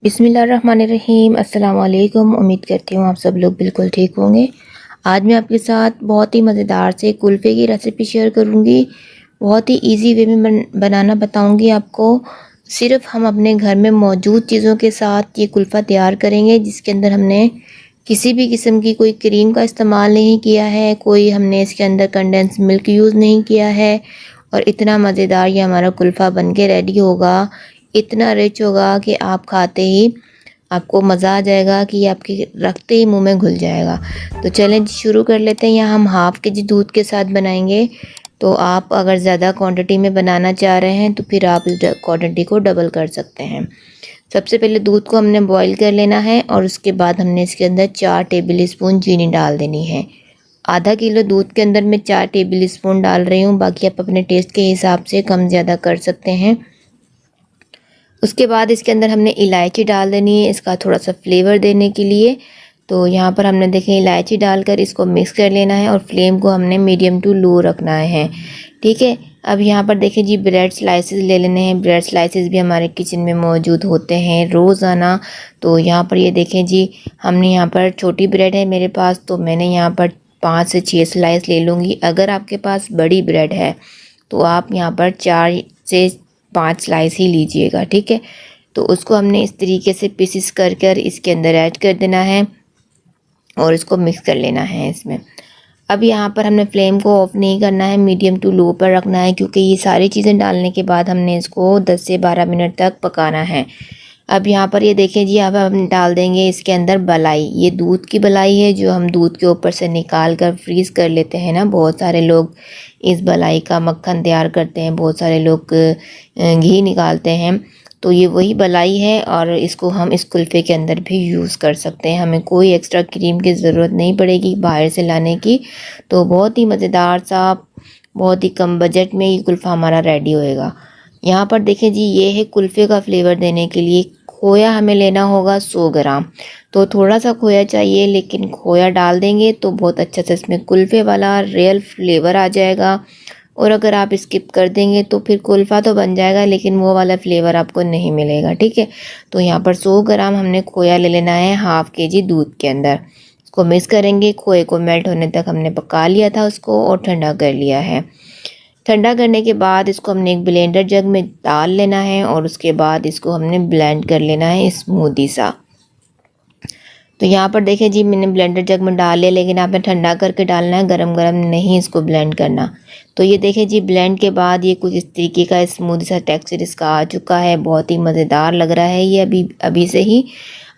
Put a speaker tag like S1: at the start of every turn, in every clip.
S1: बिस्मिल्लाहिर्रहमानिर्रहीम। अस्सलाम वालेकुम। उम्मीद करती हूँ आप सब लोग बिल्कुल ठीक होंगे। आज मैं आपके साथ बहुत ही मज़ेदार से कुल्फ़े की रेसिपी शेयर करूँगी। बहुत ही इजी वे में बनाना बताऊँगी आपको। सिर्फ हम अपने घर में मौजूद चीज़ों के साथ ये कुल्फ़ा तैयार करेंगे, जिसके अंदर हमने किसी भी किस्म की कोई क्रीम का इस्तेमाल नहीं किया है, कोई हमने इसके अंदर कंडेंस मिल्क यूज़ नहीं किया है। और इतना मज़ेदार ये हमारा कुल्फ़ा बन के रेडी होगा, इतना रिच होगा कि आप खाते ही आपको मज़ा आ जाएगा कि ये आपके रखते ही मुंह में घुल जाएगा। तो चलें शुरू कर लेते हैं। यहाँ हम हाफ़ के जी दूध के साथ बनाएंगे। तो आप अगर ज़्यादा क्वांटिटी में बनाना चाह रहे हैं तो फिर आप इस क्वांटिटी को डबल कर सकते हैं। सबसे पहले दूध को हमने बॉईल कर लेना है और उसके बाद हमने इसके अंदर 4 टेबल स्पून चीनी डाल देनी है। आधा किलो दूध के अंदर मैं 4 टेबल स्पून डाल रही हूँ, बाकी आप अपने टेस्ट के हिसाब से कम ज़्यादा कर सकते हैं। उसके बाद इसके अंदर हमने इलायची डाल देनी है, इसका थोड़ा सा फ्लेवर देने के लिए। तो यहाँ पर हमने देखें इलायची डालकर इसको मिक्स कर लेना है और फ्लेम को हमने मीडियम टू लो रखना है। ठीक है। अब यहाँ पर देखें जी, ब्रेड स्लाइसेस ले लेने हैं। ब्रेड स्लाइसेस भी हमारे किचन में मौजूद होते हैं रोज़ाना। तो यहाँ पर ये देखें जी, हमने यहाँ पर छोटी ब्रेड है मेरे पास, तो मैंने यहाँ पर 5 से 6 स्लाइस ले लूँगी। अगर आपके पास बड़ी ब्रेड है तो आप यहाँ पर 4 से 5 स्लाइस ही लीजिएगा। ठीक है। तो उसको हमने इस तरीके से पीसेस कर कर इसके अंदर ऐड कर देना है और इसको मिक्स कर लेना है इसमें। अब यहाँ पर हमने फ्लेम को ऑफ नहीं करना है, मीडियम टू लो पर रखना है, क्योंकि ये सारी चीज़ें डालने के बाद हमने इसको 10 से 12 मिनट तक पकाना है। अब यहाँ पर ये देखें जी, अब हम डाल देंगे इसके अंदर मलाई। ये दूध की मलाई है जो हम दूध के ऊपर से निकाल कर फ्रीज़ कर लेते हैं ना। बहुत सारे लोग इस मलाई का मक्खन तैयार करते हैं, बहुत सारे लोग घी निकालते हैं। तो ये वही मलाई है और इसको हम इस कुल्फ़े के अंदर भी यूज़ कर सकते हैं। हमें कोई एक्स्ट्रा क्रीम की ज़रूरत नहीं पड़ेगी बाहर से लाने की। तो बहुत ही मज़ेदार सा, बहुत ही कम बजट में ये कुल्फ़ा हमारा रेडी होएगा। यहाँ पर देखें जी, ये है कुल्फ़े का फ्लेवर देने के लिए खोया हमें लेना होगा 100 ग्राम। तो थोड़ा सा खोया चाहिए, लेकिन खोया डाल देंगे तो बहुत अच्छा से इसमें कुल्फ़े वाला रियल फ्लेवर आ जाएगा। और अगर आप स्किप कर देंगे तो फिर कुल्फ़ा तो बन जाएगा, लेकिन वो वाला फ्लेवर आपको नहीं मिलेगा। ठीक है। तो यहाँ पर 100 ग्राम हमने खोया ले लेना है हाफ़ के जी दूध के अंदर। इसको मिक्स करेंगे। खोए को मेल्ट होने तक हमने पका लिया था उसको और ठंडा कर लिया है। ठंडा करने के बाद इसको हमने एक ब्लेंडर जग में डाल लेना है और उसके बाद इसको हमने ब्लेंड कर लेना है स्मूदी सा। तो यहाँ पर देखें जी, मैंने ब्लेंडर जग में डाल लिया, लेकिन आपने ठंडा करके डालना है, गरम गरम नहीं इसको ब्लेंड करना। तो ये देखें जी, ब्लेंड के बाद ये कुछ इस तरीके का स्मूदी सा टेक्सचर इसका आ चुका है। बहुत ही मज़ेदार लग रहा है ये अभी से ही।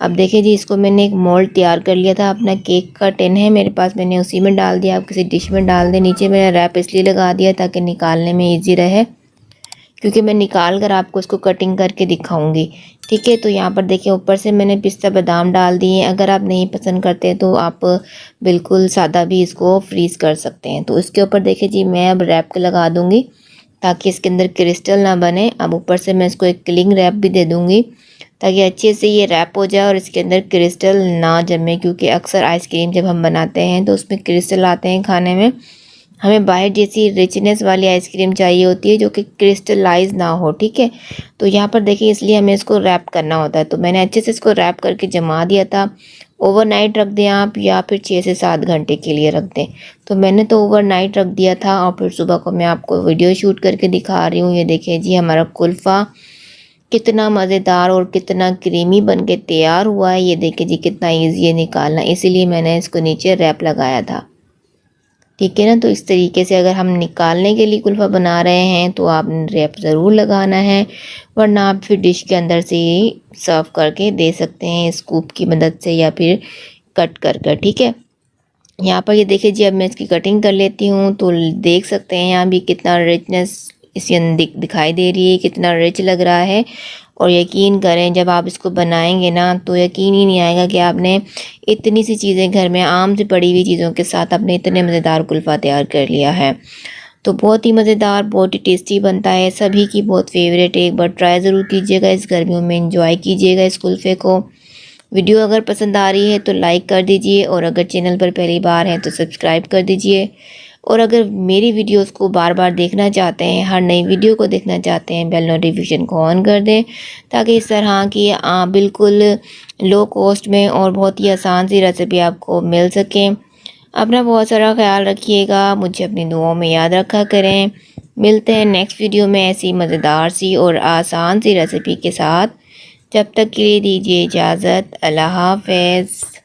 S1: अब देखें जी, इसको मैंने एक मोल्ड तैयार कर लिया था, अपना केक का टिन है मेरे पास, मैंने उसी में डाल दिया। आप किसी डिश में डाल दें। नीचे मैंने रैप इसलिए लगा दिया ताकि निकालने में ईजी रहे, क्योंकि मैं निकाल कर आपको इसको कटिंग करके दिखाऊंगी। ठीक है। तो यहाँ पर देखिए, ऊपर से मैंने पिस्ता बादाम डाल दिए। अगर आप नहीं पसंद करते तो आप बिल्कुल सादा भी इसको फ्रीज़ कर सकते हैं। तो इसके ऊपर देखिए जी, मैं अब रैप लगा दूँगी ताकि इसके अंदर क्रिस्टल ना बने। अब ऊपर से मैं इसको एक क्लिंग रैप भी दे दूँगी ताकि अच्छे से ये रैप हो जाए और इसके अंदर क्रिस्टल ना जमे, क्योंकि अक्सर आइसक्रीम जब हम बनाते हैं तो उसमें क्रिस्टल आते हैं खाने में। हमें बाहर जैसी रिचनेस वाली आइसक्रीम चाहिए होती है जो कि क्रिस्टलाइज ना हो। ठीक है। तो यहाँ पर देखिए, इसलिए हमें इसको रैप करना होता है। तो मैंने अच्छे से इसको रैप करके जमा दिया था। ओवरनाइट रख दें आप, या फिर 6 से 7 घंटे के लिए रख दें। तो मैंने तो ओवरनाइट रख दिया था और फिर सुबह को मैं आपको वीडियो शूट करके दिखा रही हूँ। ये देखिए जी, हमारा कुल्फ़ा कितना मज़ेदार और कितना क्रीमी बन के तैयार हुआ है। ये देखिए जी, कितना ईजी है निकालना, इसीलिए मैंने इसको नीचे रैप लगाया था। ठीक है ना। तो इस तरीके से अगर हम निकालने के लिए कुल्फ़ा बना रहे हैं तो आपने रैप ज़रूर लगाना है, वरना आप फिर डिश के अंदर से ही सर्व करके दे सकते हैं स्कूप की मदद से या फिर कट कर कर। ठीक है। यहाँ पर ये देखिए जी, अब मैं इसकी कटिंग कर लेती हूँ। तो देख सकते हैं यहाँ भी कितना रिचनेस इसके अंदर दिखाई दे रही है, कितना रिच लग रहा है। और यकीन करें, जब आप इसको बनाएंगे ना तो यकीन ही नहीं आएगा कि आपने इतनी सी चीज़ें घर में आम से पड़ी हुई चीज़ों के साथ आपने इतने मज़ेदार कुल्फ़ा तैयार कर लिया है। तो बहुत ही मज़ेदार, बहुत ही टेस्टी बनता है, सभी की बहुत फेवरेट है। एक बार ट्राई ज़रूर कीजिएगा, इस गर्मियों में एंजॉय कीजिएगा इस कुल्फ़े को। वीडियो अगर पसंद आ रही है तो लाइक कर दीजिए और अगर चैनल पर पहली बार है तो सब्सक्राइब कर दीजिए। और अगर मेरी वीडियोस को बार बार देखना चाहते हैं, हर नई वीडियो को देखना चाहते हैं, बेल नोटिफिकेशन को ऑन कर दें ताकि इस तरह की बिल्कुल लो कॉस्ट में और बहुत ही आसान सी रेसिपी आपको मिल सकें। अपना बहुत सारा ख्याल रखिएगा, मुझे अपनी दुआओं में याद रखा करें। मिलते हैं नेक्स्ट वीडियो में ऐसी मज़ेदार सी और आसान सी रेसिपी के साथ। जब तक के लिए दीजिए इजाज़त। अल्लाह हाफ़िज़।